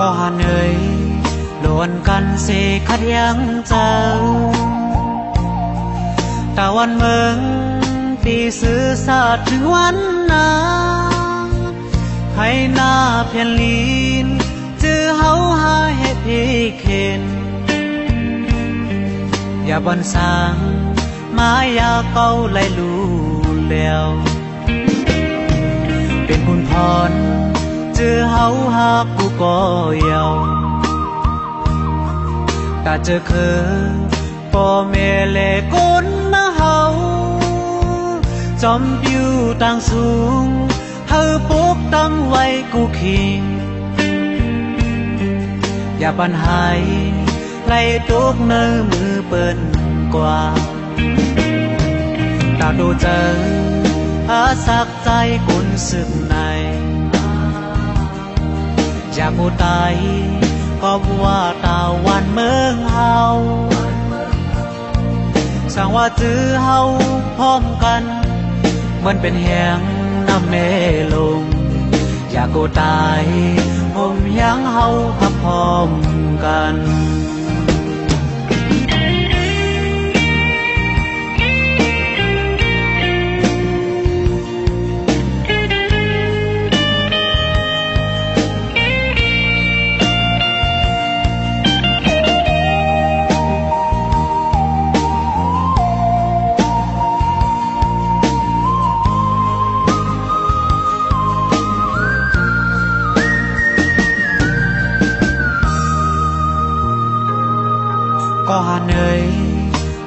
ก่อนเอ่ยล้วนกันสิขัดยังเจ้าตะวันเมืองปีซื้อสาดถึงวันนาให้หน้าเพียนลีนจื้อเฮาหาเฮ็ดอีเข็นอย่าบันสร้างมายาเก่าไหลลู่แล้วเป็นบุญพรจื้อเฮาหากูก็ยาวตาเจอคือพ่อแม่และคนนะเฮาจอมปิวต่างสูงเฮาปกตั้งไว้กูคิงอย่าปัญหาไหลตกเนื้อมือเปิ้นกว่าตาดูเจออาสักใจกุนสึกในอยากกูตายก็ว่าตาวันเมืองเฮาสั่งว่าจื้อเฮาพร้อมกันมันเป็นแหงน้ำแม่ลงอยากกูตายผมยังเฮาหักพร้อมกันก่อนเอ่ย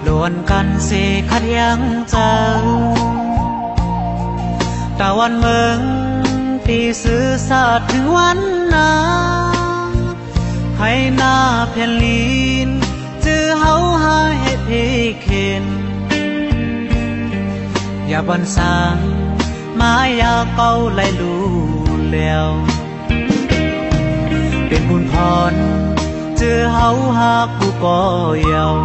ล้วนกันสิขัดยังเจ้าตะวันเมืองปีซื้อสาดถึงวันนาให้หน้าเพียนลีนจื้อเฮาหาเฮ็ดอีเข็นอย่าบันสร้างมายาเก่าไหลลู่แล้วเป็นบุญพรจื้อเฮาหากูก็ยาว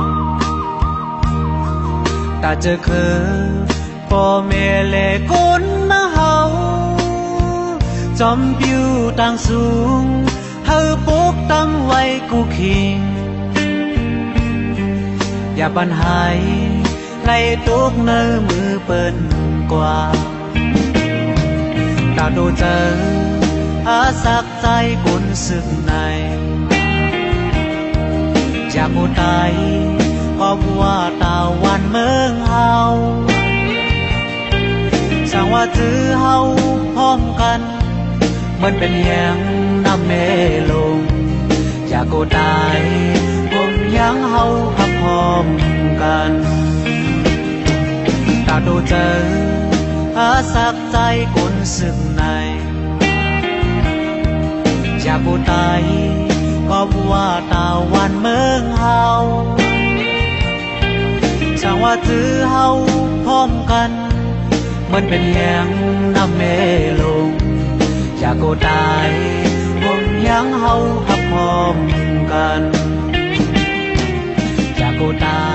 ตาเจอคือพ่อแม่และคนนะเฮาจอมปิวต่างสูงเฮาปกตั้งไว้กูคิงอย่าปัญหาไหลตกเนื้อมือเปิ้นกว่าตาดูเจออาสักใจกุนสึกในอยากกูตายก็ว่าตาวันเมืองเฮาสั่งว่าจื้อเฮาพร้อมกันมันเป็นแหงน้ำแม่ลงอยากกูตายผมยังเฮาหักพร้อมกันตาดูเจออาสักใจกุนสึกในอยากกูตายก็ว่าตาวันเมืองเฮาสั่งว่าจื้อเฮาพร้อมกันมันเป็นแหงน้ำแม่ลงอยากกูตายผมยังเฮาหักพร้อมกันอยากกูตาย